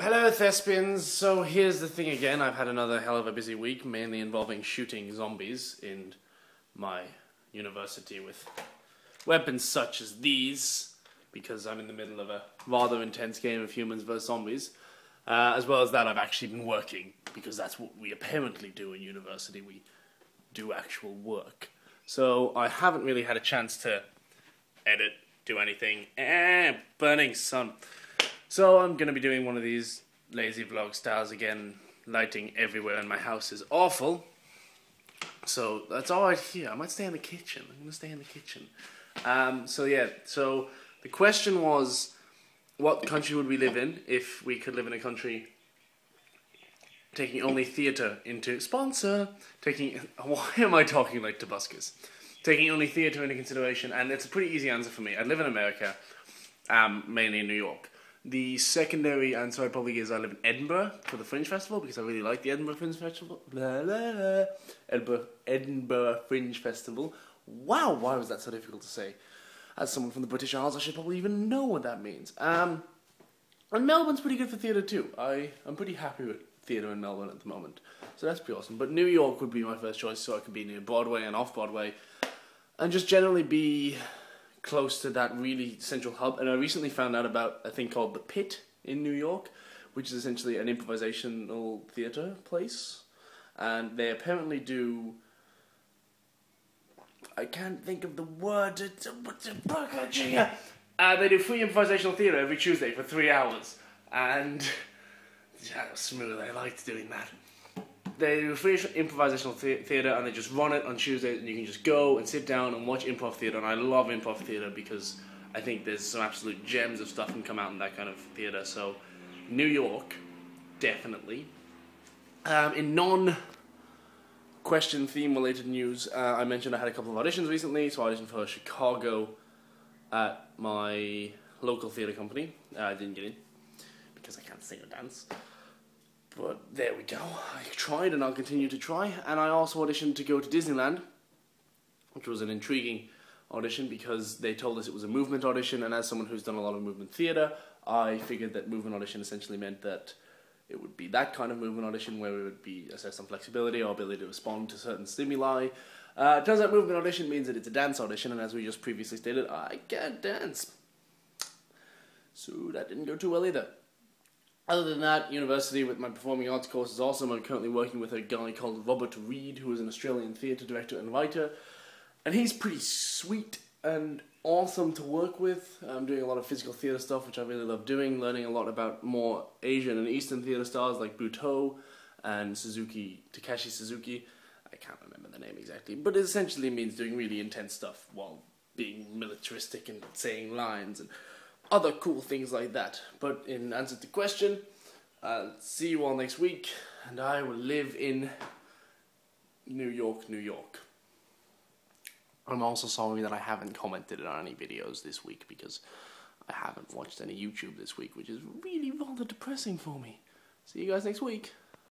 Hello thespians, so here's the thing again, I've had another hell of a busy week, mainly involving shooting zombies in my university with weapons such as these, because I'm in the middle of a rather intense game of humans vs zombies. As well as that, I've actually been working, because that's what we apparently do in university, we do actual work. So I haven't really had a chance to edit, do anything. Burning sun. So I'm going to be doing one of these lazy vlog styles again. Lighting everywhere in my house is awful. So that's all right here. I might stay in the kitchen. I'm going to stay in the kitchen. So the question was, what country would we live in if we could live in a country taking only theatre into... Why am I talking like Tobuscus? Taking only theatre into consideration, and it's a pretty easy answer for me. I'd live in America, mainly in New York. The secondary answer probably is I live in Edinburgh for the Fringe Festival, because I really like the Edinburgh Fringe Festival. Edinburgh Fringe Festival. Wow, why was that so difficult to say? As someone from the British Isles, I should probably even know what that means. And Melbourne's pretty good for theatre too. I'm pretty happy with theatre in Melbourne at the moment. So that's pretty awesome. But New York would be my first choice, so I could be near Broadway and off-Broadway. And just generally be close to that really central hub. And I recently found out about a thing called the Pit in New York, which is essentially an improvisational theatre place. And they apparently do... I can't think of the word. They do free improvisational theatre every Tuesday for 3 hours. And... yeah, smooth, I liked doing that. They do free improvisational theatre and they just run it on Tuesdays, and you can just go and sit down and watch improv theatre. And I love improv theatre because I think there's some absolute gems of stuff can come out in that kind of theatre. So New York, definitely. In non-question theme related news, I mentioned I had a couple of auditions recently. So I auditioned for Chicago at my local theatre company. I didn't get in because I can't sing or dance. But there we go. I tried and I'll continue to try. And I also auditioned to go to Disneyland, which was an intriguing audition because they told us it was a movement audition, and as someone who's done a lot of movement theatre, I figured that movement audition essentially meant that it would be that kind of movement audition where we would be assessed on flexibility or ability to respond to certain stimuli. It turns out movement audition means that it's a dance audition, and as we just previously stated, I can't dance. So that didn't go too well either. Other than that, university with my performing arts course is awesome. I'm currently working with a guy called Robert Reed, who is an Australian theatre director and writer. And he's pretty sweet and awesome to work with. I'm doing a lot of physical theatre stuff, which I really love doing, learning a lot about more Asian and Eastern theatre styles like Butoh and Takashi Suzuki. I can't remember the name exactly, but it essentially means doing really intense stuff while being militaristic and saying lines and other cool things like that. But in answer to the question, see you all next week, and I will live in New York, New York. I'm also sorry that I haven't commented on any videos this week because I haven't watched any YouTube this week, which is really rather depressing for me. See you guys next week.